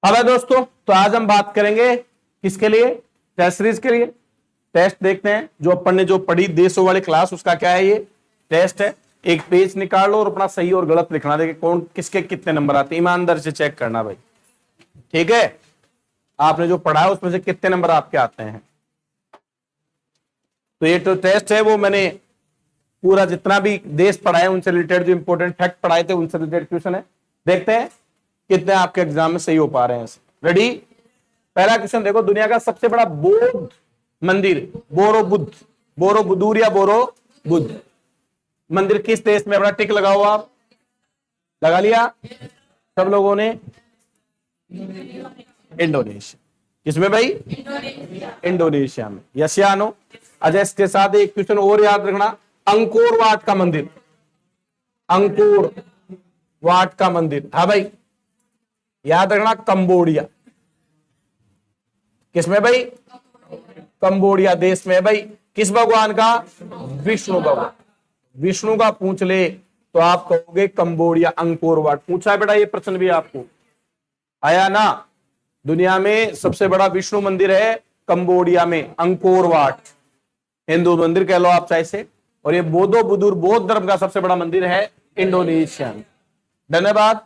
अब है दोस्तों, तो आज हम बात करेंगे किसके लिए, टेस्ट सीरीज के लिए। टेस्ट देखते हैं, जो अपन ने जो पढ़ी देशों वाली क्लास, उसका क्या है, ये टेस्ट है। एक पेज निकाल लो और अपना सही और गलत लिखना, देखिए कौन किसके कितने नंबर आते हैं, ईमानदारी से चेक करना भाई, ठीक है। आपने जो पढ़ा है उसमें से कितने नंबर आपके आते हैं। तो ये तो टेस्ट है, वो मैंने पूरा जितना भी देश पढ़ा है उनसे रिलेटेड जो इंपॉर्टेंट फैक्ट पढ़ाए थे उनसे रिलेटेड क्वेश्चन है। देखते हैं कितने आपके एग्जाम में सही हो पा रहे हैं। रेडी, पहला क्वेश्चन देखो, दुनिया का सबसे बड़ा बौद्ध मंदिर, बोरोबुदूर या बोरो बुद्ध मंदिर किस देश में, अपना टिक लगाओ, आप लगा लिया सब लोगों ने। इंडोनेशिया, किसमें भाई, इंडोनेशिया में, यस या नो। अच्छा, इसके साथ एक क्वेश्चन और याद रखना, अंकोर वाट का मंदिर, अंकोर वाट का मंदिर, हाँ भाई याद रखना, कंबोडिया, किसमें भाई, कंबोडिया देश में भाई। किस भगवान का, विष्णु भगवान, विष्णु का पूछ ले तो आप कहोगे कंबोडिया, अंकोर वाट। पूछा है बेटा ये प्रश्न भी आपको, आया ना। दुनिया में सबसे बड़ा विष्णु मंदिर है कंबोडिया में, अंकोर वाट, हिंदू मंदिर कह लो आप चाहे से। और ये बोरोबुदूर बौद्ध धर्म का सबसे बड़ा मंदिर है इंडोनेशिया में। धन्यवाद।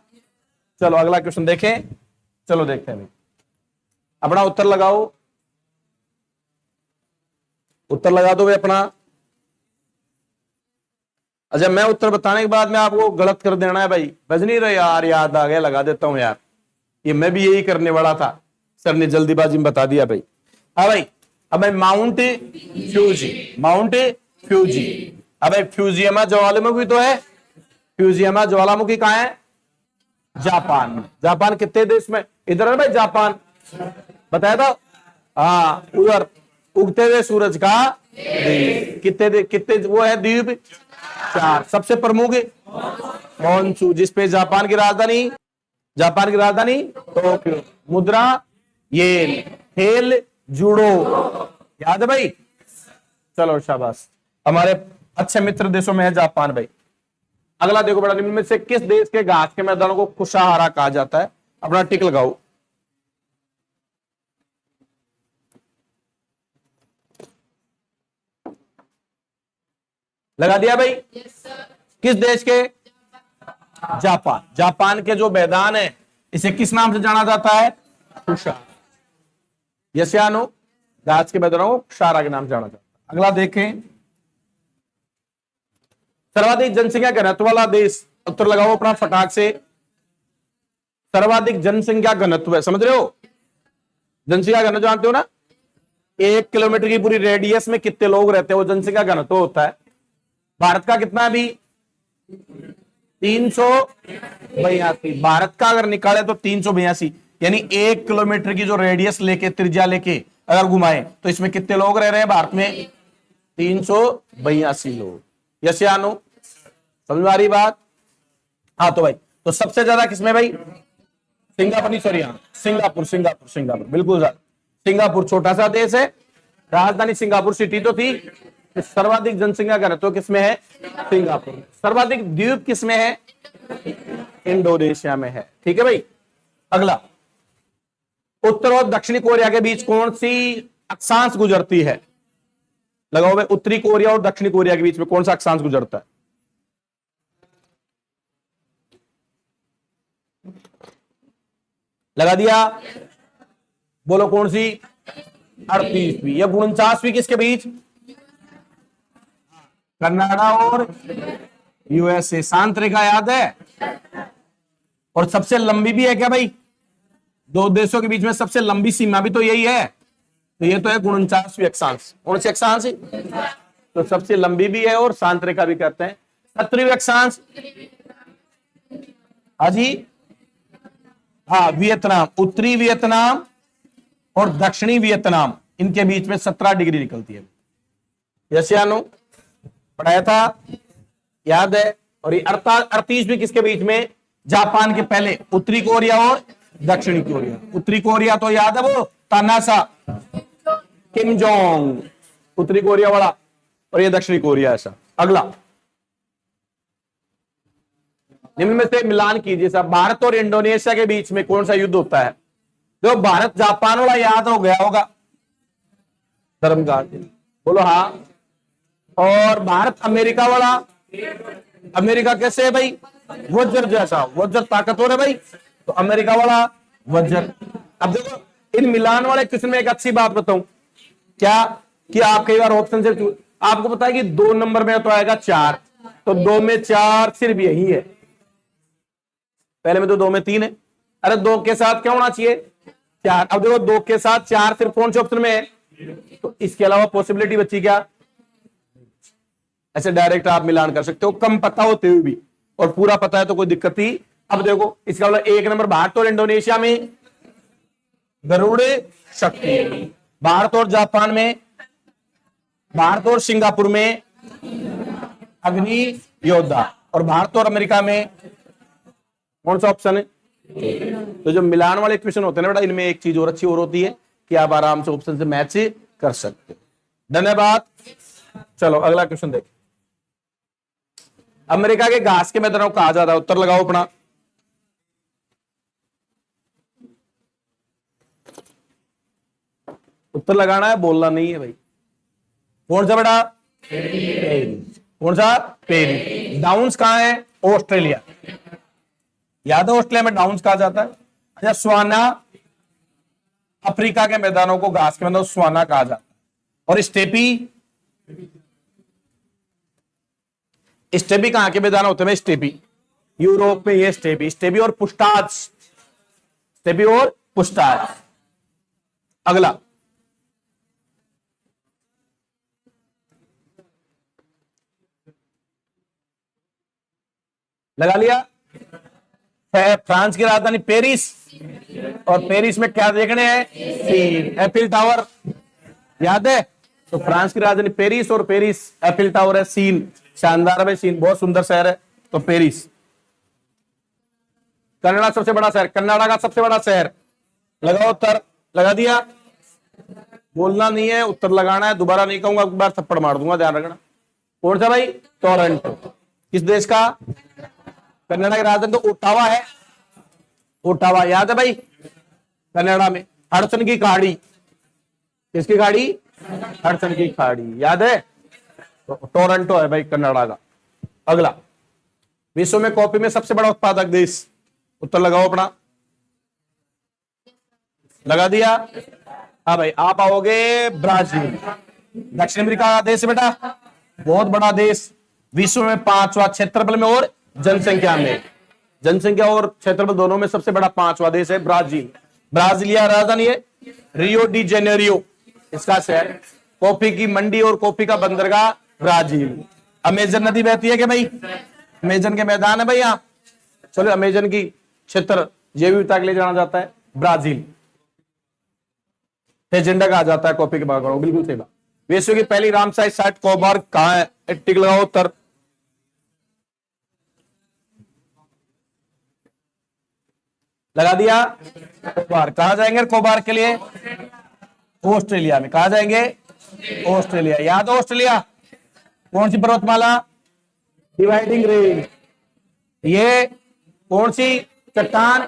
चलो अगला क्वेश्चन देखें, चलो देखते हैं, अपना उत्तर लगाओ, उत्तर लगा दो भाई अपना। अच्छा, मैं उत्तर बताने के बाद में आपको गलत कर देना है भाई, बज नहीं रहे यार, याद आ गया लगा देता हूं यार, ये मैं भी यही करने वाला था, सर ने जल्दीबाजी में बता दिया भाई। हाँ भाई, अब माउंट फ्यूजी, माउंट फ्यूजी, अब फ्यूजियमा ज्वालामुखी तो है, फ्यूजियमा ज्वालामुखी कहां है, जापान में। जापान कितने देश में, इधर है भाई जापान, बताया था, हाँ उधर उगते हुए सूरज का द्वीप, कितने वो है द्वीप, 4। सबसे प्रमुख होन्शु, जिसपे जापान की राजधानी, जापान की राजधानी टोक्यो, मुद्रा येन, खेल जूडो, याद है भाई। चलो शाबाश, हमारे अच्छे मित्र देशों में है जापान भाई। अगला देखो बड़ा, निम्न में से किस देश के घास के मैदानों को कुशाहारा कहा जाता है, अपना टिक लगाओ। लगा दिया भाई। किस देश के, जापान, जापान के जो मैदान है इसे किस नाम से जाना जाता है, कुशाहारा, यस या नो। घास के मैदानों को कुशाहारा के नाम से जाना जाता है। अगला देखें, सर्वाधिक जनसंख्या घनत्व वाला देश, उत्तर लगाओ अपना फटाक से। सर्वाधिक जनसंख्या घनत्व है, समझ रहे हो, जनसंख्या घनत्व जानते हो ना, 1 किलोमीटर की पूरी रेडियस में कितने लोग रहते हैं, वो जनसंख्या घनत्व होता है। भारत का कितना अभी, 382। भारत का अगर निकाले तो 382, यानी 1 किलोमीटर की जो रेडियस लेके, त्रिज्या लेके अगर घुमाए तो इसमें कितने लोग रह रहे हैं भारत में, 382 लोग, यस या नो। समझ में आ रही बात। हाँ तो भाई, तो सबसे ज्यादा किसमें भाई, सिंगापुर, नहीं सॉरी, हाँ सिंगापुर, सिंगापुर, सिंगापुर बिल्कुल, सिंगापुर छोटा सा देश है, राजधानी सिंगापुर सिटी तो थी। सर्वाधिक जनसंख्या घनत्व किसमें है, सिंगापुर। सर्वाधिक द्वीप किसमें है, इंडोनेशिया में है, ठीक है भाई। अगला, उत्तर और दक्षिणी कोरिया के बीच कौन सी अक्षांश गुजरती है, लगाओ भाई। उत्तरी कोरिया और दक्षिणी कोरिया के बीच में कौन सा अक्षांश गुजरता है, लगा दिया, बोलो कौन सी, 38वीं या 49वीं, किसके बीच, कनाडा और यूएसए, शांत रेखा याद है। और सबसे लंबी भी है क्या भाई, दो देशों के बीच में सबसे लंबी सीमा भी तो यही है, तो ये तो है 49वीं अक्षांश। कौन सी अक्षांश, तो सबसे लंबी भी है और शांत रेखा भी कहते हैं। 17वीं अक्षांश, हाजी, हाँ वियतनाम, उत्तरी वियतनाम और दक्षिणी वियतनाम, इनके बीच में 17 डिग्री निकलती है, यस या नो, पढ़ाया था, याद है। और ये 38वीं किसके बीच में, जापान के पहले, उत्तरी कोरिया और दक्षिणी कोरिया। उत्तरी कोरिया तो याद है वो तानासा किम जोंग, उत्तरी कोरिया वाला, और ये दक्षिणी कोरिया ऐसा। अगला, निम्न में से मिलान कीजिए साहब, भारत और इंडोनेशिया के बीच में कौन सा युद्ध होता है, जो भारत जापान वाला याद हो गया होगा, धर्म गार्डन, बोलो हाँ। और भारत अमेरिका वाला, अमेरिका कैसे है भाई, वज्र जैसा, वज्र ताकतवर है भाई, तो अमेरिका वाला वज्र। अब देखो इन मिलान वाले क्वेश्चन में एक अच्छी बात बताऊं क्या, कि आप कई बार ऑप्शन से आपको पता है कि 2 नंबर में तो आएगा 4, तो 2 में 4 सिर्फ यही है, पहले में तो 2 में 3 है, अरे 2 के साथ क्या होना चाहिए 4। अब देखो 2 के साथ 4 सिर्फ कौन से ऑप्शन में है, तो इसके अलावा पॉसिबिलिटी बची क्या, ऐसे डायरेक्ट आप मिलान कर सकते हो कम पता होते हुए भी, और पूरा पता है तो कोई दिक्कत ही। अब देखो इसका मतलब 1 नंबर भारत और इंडोनेशिया में गरुड़ शक्ति, भारत और जापान में, भारत और सिंगापुर में अग्नि योद्धा, और भारत और अमेरिका में कौन सा ऑप्शन है। तो जो मिलान वाले क्वेश्चन होते हैं ना बेटा, इनमें एक चीज और अच्छी और होती है कि आप आराम से ऑप्शन से मैच कर सकते हो। धन्यवाद। चलो अगला क्वेश्चन देखिए, अमेरिका के घास के मैदानों को कहा जाता है, उत्तर लगाओ अपना। उत्तर लगाना है, बोलना नहीं है भाई। कौन सा बेटा, पेरिस। कौन सा, पेरिस। डाउन्स कहां है, ऑस्ट्रेलिया, याद है ऑस्ट्रेलिया में डाउन्स कहा जाता है। अच्छा स्वाना, अफ्रीका के मैदानों को घास के मैदानों स्वाना कहा जाता है। और स्टेपी, स्टेपी कहां के मैदान होते हैं, स्टेपी यूरोप में, ये स्टेपी, स्टेपी और पुस्ताज, स्टेपी और पुस्ताज। अगला लगा लिया, फ्रांस की राजधानी पेरिस, और पेरिस में क्या देखने हैं, सीन, एफिल टावर, याद है। तो फ्रांस की राजधानी पेरिस, और पेरिस एफिल टावर है, सीन शानदार है, सीन बहुत सुंदर शहर है, तो पेरिस। कनाडा सबसे बड़ा शहर, कनाडा का सबसे बड़ा शहर, लगाओ उत्तर, लगा दिया, बोलना नहीं है, उत्तर लगाना है, दोबारा नहीं कहूंगा, एक बार थप्पड़ मार दूंगा, ध्यान रखना। कौन सा भाई, टोरंटो, किस देश का, कनाडा की राजधानी तो ओटावा है, ओटावा, याद है भाई, कनाडा में हडसन की खाड़ी, किसकी खाड़ी, हडसन की खाड़ी, याद है, तो टोरंटो है भाई कनाडा का। अगला, विश्व में कॉफी में सबसे बड़ा उत्पादक देश, उत्तर लगाओ अपना, लगा दिया। हाँ भाई, आप आओगे ब्राजील, दक्षिण अमेरिका का देश है बेटा, बहुत बड़ा देश, विश्व में 5वां क्षेत्रफल में और जनसंख्या में, जनसंख्या और क्षेत्रफल दोनों में सबसे बड़ा 5वां देश है ब्राजील। ब्राजीलिया राजधानी है रियो डी जेनेरियो, इसका शहर, कॉफी की मंडी और कॉफी का बंदरगाह ब्राजील। अमेजन नदी बहती है क्या भाई, अमेजन के मैदान है भाई यहाँ, चलो अमेजन की क्षेत्र जैव विविधता के लिए जाना जाता है ब्राजील, एजेंडा कहा जाता है कॉफी के बागानों, बिल्कुल सही बात। विश्व की पहली रामसाई साइट कोबार्ग कहां है, टिक लगाओ उत्तर, लगा दिया। कोबार्ग कहां जाएंगे, कोबार्ग के लिए ऑस्ट्रेलिया में, कहा जाएंगे ऑस्ट्रेलिया, याद है ऑस्ट्रेलिया, कौन सी पर्वतमाला, डिवाइडिंग रेंज, ये कौन सी चट्टान,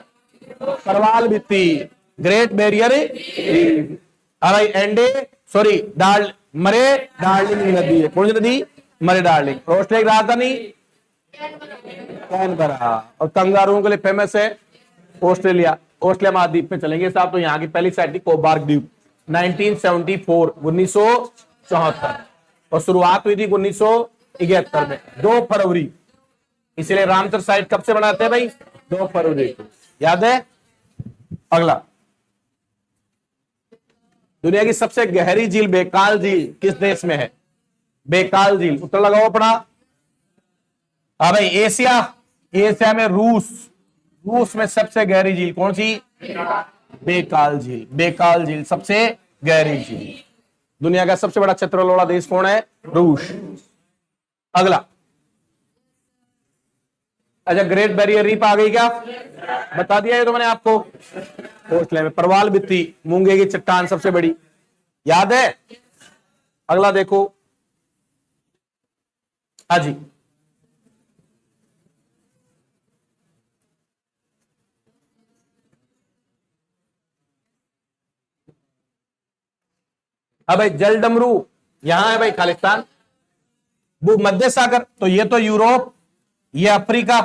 परवाल भित्ति, ग्रेट बैरियर रीफ, एंडे सॉरी डाल मरे डार्लिंग नदी है, कौन सी नदी, मरे डार्लिंग। ऑस्ट्रेलिया की राजधानी कैनबरा, और कंगारुओं के लिए फेमस है ऑस्ट्रेलिया। ऑस्ट्रेलिया महाद्वीप में चलेंगे साहब, तो यहाँ की पहली साइट थी कोबार्ग द्वीप, 1974 1974, और शुरुआत हुई थी 1971 में 2 फरवरी, इसलिए रामसर साइट कब से बनाते हैं भाई, 2 फरवरी को, याद है। अगला, दुनिया की सबसे गहरी झील बेकाल झील किस देश में है, बेकाल झील, उत्तर लगाओ अपना। हाँ भाई, एशिया, एशिया में रूस, रूस में सबसे गहरी झील कौन सी, बेकाल झील, बेकाल झील सबसे गहरी झील। दुनिया का सबसे बड़ा क्षेत्रफल वाला देश कौन है, रूस। अगला, अच्छा ग्रेट बैरियर रीफ आ गई क्या, बता दिया ये तो मैंने आपको। ऑस्ट्रेलिया में परवाल भित्ति, मूंगे की चट्टान सबसे बड़ी, याद है। अगला देखो, हाजी अब भाई जल डमरू यहां है भाई खालिस्तान। भूमध्य सागर तो ये तो यूरोप, ये अफ्रीका,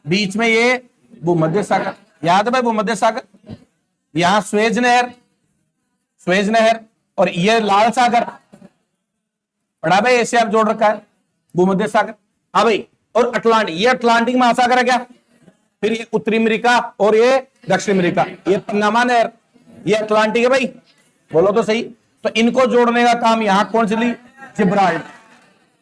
बीच में ये भूमध्य सागर। याद है भाई भूमध्य सागर। यहां स्वेज नहर, स्वेज नहर, और ये लाल सागर। पढ़ा भाई, ऐसे आप जोड़ रखा है भूमध्य सागर। हाँ भाई, और अटलांटिक, ये अटलांटिक महासागर है क्या। फिर ये उत्तरी अमेरिका और ये दक्षिण अमेरिका, ये पंगामा नहर, ये अटलांटिक है भाई। बोलो तो सही। तो इनको जोड़ने का काम यहां कौन सी ली, जिब्राल्टर।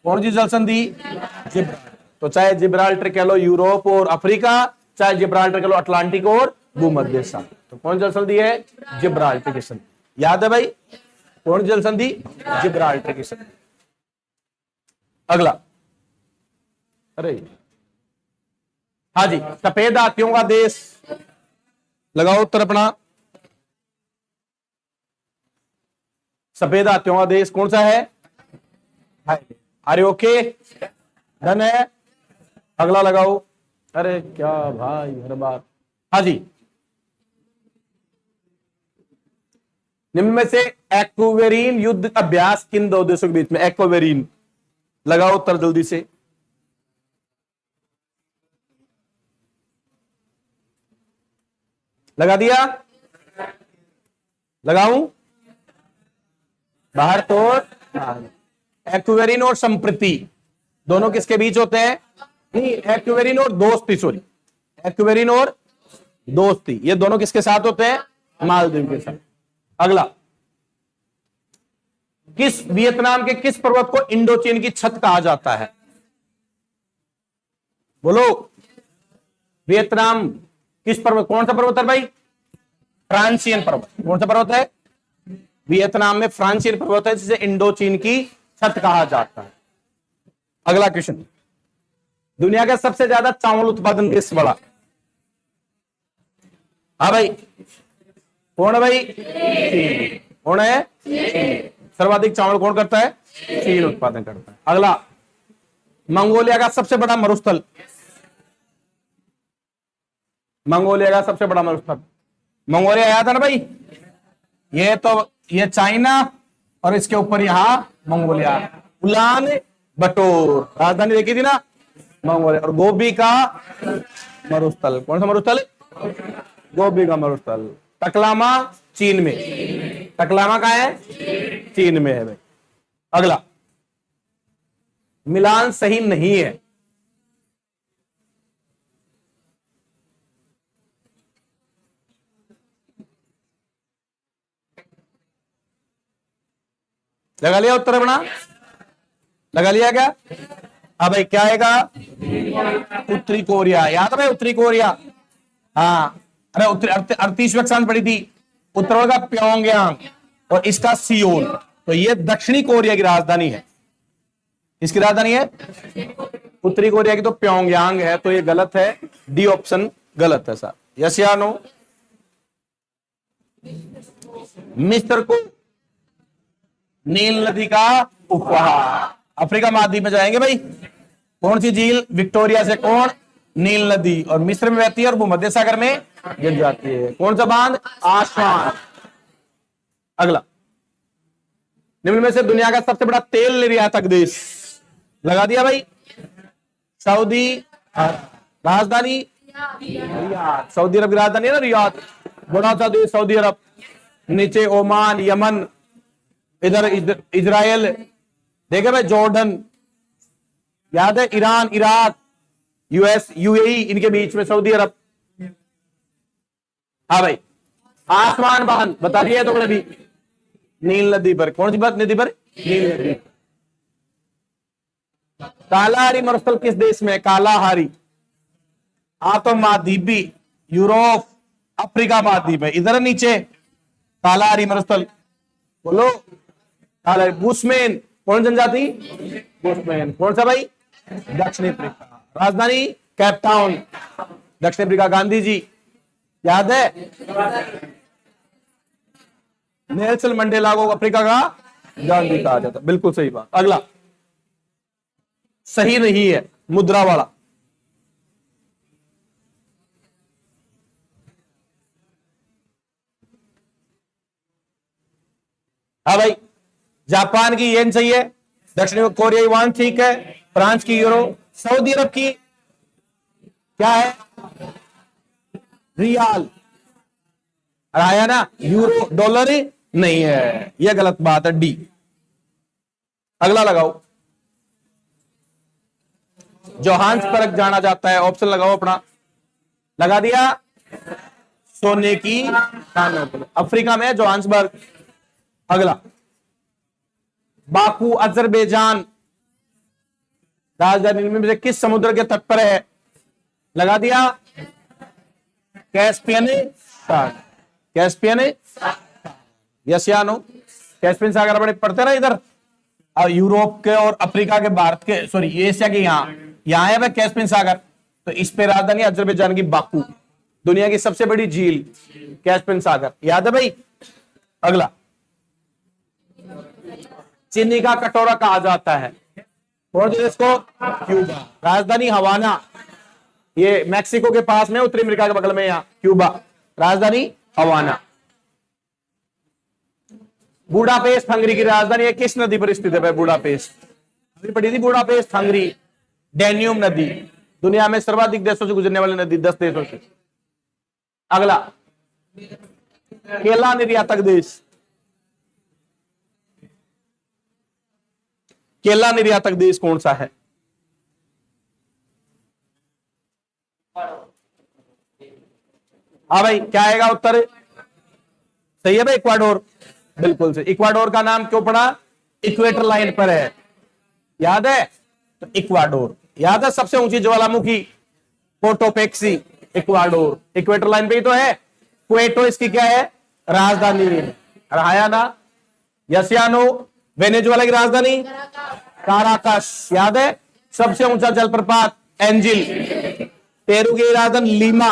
कौन सी जल संधि, जिब्राल्टर। तो चाहे जिब्राल्टर कह लो यूरोप और अफ्रीका, चाहे जिब्राल्टर कह लो अटलांटिक और भूमध्य सागर, तो कौन जल संधि है, जिब्राल्टर की संधि। याद है भाई, कौन जल संधि, जिब्राल्टर की संधि। अगला, अरे हाँ जी, सफेद हाथियों का देश, लगाओ उत्तर अपना। सफेद हाथियों का देश कौन सा है, अरे ओके, डन है। अगला लगाओ। अरे क्या भाई हर बार। हाँ जी, निम्न में से एक्वेरीन युद्ध अभ्यास किन दो देशों के बीच में, एक्वेरीन, लगाओ उत्तर जल्दी से। लगा दिया, लगाऊं, बाहर तोड़। एक्वेरीन और संप्रति दोनों किसके बीच होते हैं, नहीं एक्वेरीन और दोस्ती, सॉरी, एक्वेरीन और दोस्ती, ये दोनों किसके साथ होते हैं, मालदीव के साथ। अगला, किस वियतनाम के किस पर्वत को इंडोचीन की छत कहा जाता है, बोलो। वियतनाम किस पर्वत, कौन सा पर्वत है भाई, फ्रांसियन पर्वत। कौन सा पर्वत है, वियतनाम में फ्रांसियन पर्वत है, जिसे इंडोचीन की छत कहा जाता है। अगला क्वेश्चन, दुनिया का सबसे ज्यादा चावल उत्पादन देश बड़ा, हाँ भाई, कौन है भाई, चीन। कौन है, सर्वाधिक चावल कौन करता है, चीन उत्पादन करता है। अगला, मंगोलिया का सबसे बड़ा मरुस्थल, मंगोलिया का सबसे बड़ा मरुस्थल, मंगोलिया आया था ना भाई, ये तो ये चाइना और इसके ऊपर यहां मंगोलिया। उलान बटोर राजधानी देखी थी ना, मंगोलिया। और गोबी का मरुस्थल, कौन सा मरुस्थल, गोबी का मरुस्थल। टकलामा चीन में, टकलामा कहां है, चीन में है भाई। अगला, मिलान सही नहीं है, लगा लिया उत्तर अपना, लगा लिया क्या। अब भाई क्या आएगा, उत्तरी कोरिया। याद है भाई उत्तरी कोरिया, हाँ, अरे उत्तरी 38वीं कक्षा में पढ़ी थी। उत्तर का प्योंगयांग और इसका सियोल। तो ये दक्षिणी कोरिया की राजधानी है, इसकी राजधानी है, उत्तरी कोरिया की तो प्योंगयांग है, तो ये गलत है, डी ऑप्शन गलत है सर। यस या नो। मिस्र को नील नदी का उपहार, अफ्रीका महाद्वीप में जाएंगे भाई। कौन सी झील, विक्टोरिया से कौन, नील नदी, और मिस्र में बहती है और भूमध्य सागर में गिर जाती है। कौन सा बांध, आसमान। अगला, निम्न में से दुनिया का सबसे बड़ा तेल निर्यातक देश, लगा दिया भाई, सऊदी राजधानी रियाद, सऊदी अरब की राजधानी है ना रियाद, बड़ा सा देश सऊदी अरब। नीचे ओमान, यमन, इधर इजराइल, देखे भाई जॉर्डन, याद है, ईरान, इराक, यूएस, यूएई, इनके बीच में सऊदी अरब। हाँ भाई, आसमान बांध बता दिया तो नदी, नील नदी पर। कौन सी बात, नदी पर, नील नदी। कालाहारी मरुस्थल किस देश में, कालाहारी, तो महाद्वीपी, यूरोप, अफ्रीका महाद्वीप है, इधर नीचे कालाहारी मरुस्थल, बोलो। बुशमैन, कौन जनजाति, बुशमैन। कौन सा भाई, दक्षिण अफ्रीका। राजधानी कैप टाउन, दक्षिण अफ्रीका। गांधी जी, याद है, नेल्सन मंडेला को अफ्रीका का गांधी कहा जाता, बिल्कुल सही बात। अगला, सही नहीं है, मुद्रा वाला। हाँ भाई, जापान की येन चाहिए, दक्षिण कोरिया युआन ठीक है, फ्रांस की यूरो, सऊदी अरब की क्या है, रियाल, आया ना, यूरो डॉलर ही नहीं है, यह गलत बात है, डी। अगला लगाओ, जोहान्सबर्ग जाना जाता है, ऑप्शन लगाओ अपना, लगा दिया, सोने की खान, अफ्रीका में जोहान्सबर्ग। अगला, बाकू अजरबैजान, राजधानी में से किस समुद्र के तट पर है, लगा दिया, कैस्पियन सागर, कैस्पियन, यस या नो, कैस्पियन सागर अपने पढ़ते ना इधर, और यूरोप के और अफ्रीका के, भारत के, सॉरी एशिया के, यहां है भाई कैस्पियन सागर, तो इस पे राजधानी अजरबैजान की बाकू, दुनिया की सबसे बड़ी झील कैस्पियन सागर, याद है भाई। अगला, चीनी का कटोरा कहा जाता है, और जो इसको क्यूबा, राजधानी हवाना, ये मैक्सिको के पास में, उत्तरी अमेरिका के बगल में, यहां क्यूबा, राजधानी हवाना। बुडापेस्ट हंगरी की राजधानी है, किस नदी पर स्थित है बुडापेस्ट, अभी पढ़ी थी बुडापेस्ट हंगरी, डैन्यूब नदी, दुनिया में सर्वाधिक देशों से गुजरने वाली नदी, 10 देशों से। अगला, केला निर्यातक देश, केला निर्यातक देश कौन सा है, हाँ भाई क्या आएगा उत्तर, सही है भाई, इक्वाडोर, बिल्कुल से। इक्वाडोर का नाम क्यों पड़ा, इक्वेटर लाइन पर है, याद है, तो इक्वाडोर याद है, सबसे ऊंची ज्वालामुखी कोटोपेक्सी, इक्वाडोर, इक्वेटर लाइन पे ही तो है, क्वेटो इसकी क्या है, राजधानी, रहाया ना, यसियानो, वेनेजुएला की राजधानी काराकस, याद है, सबसे ऊंचा जलप्रपात एंजिल, पेरू की राजधानी लीमा,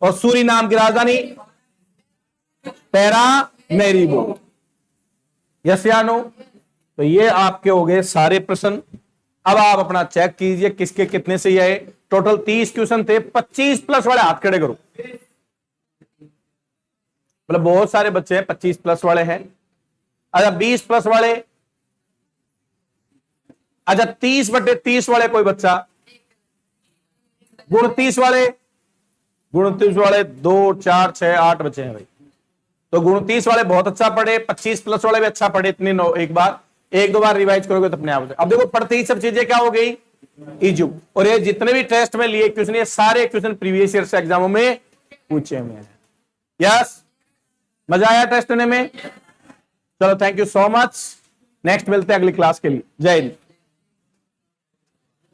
और सूरीनाम की राजधानी पैरामेरिबो, यस या नो। तो ये आपके हो गए सारे प्रश्न। अब आप अपना चेक कीजिए किसके कितने सही आए। टोटल 30 क्वेश्चन थे, 25 प्लस वाले हाथ खड़े करो, मतलब बहुत सारे बच्चे हैं 25 प्लस वाले हैं। अच्छा 20 प्लस वाले, अच्छा 30/30 वाले कोई बच्चा, 29 वाले, 29 वाले 2 4 6 8 बच्चे हैं भाई, तो 29 वाले बहुत अच्छा पढ़े, 25 प्लस वाले भी अच्छा पढ़े, इतने एक बार एक दो बार रिवाइज करोगे तो अपने आप। अब देखो पढ़ते ही सब चीजें क्या हो गई, इजू, और ये जितने भी टेस्ट में लिए क्वेश्चन, ये सारे क्वेश्चन प्रीवियस ईयर से एग्जामों में पूछे हुए हैं। यस, मजा आया टेस्ट लेने में, चलो thank you so much, next मिलते हैं अगली क्लास के लिए, जय हिंद।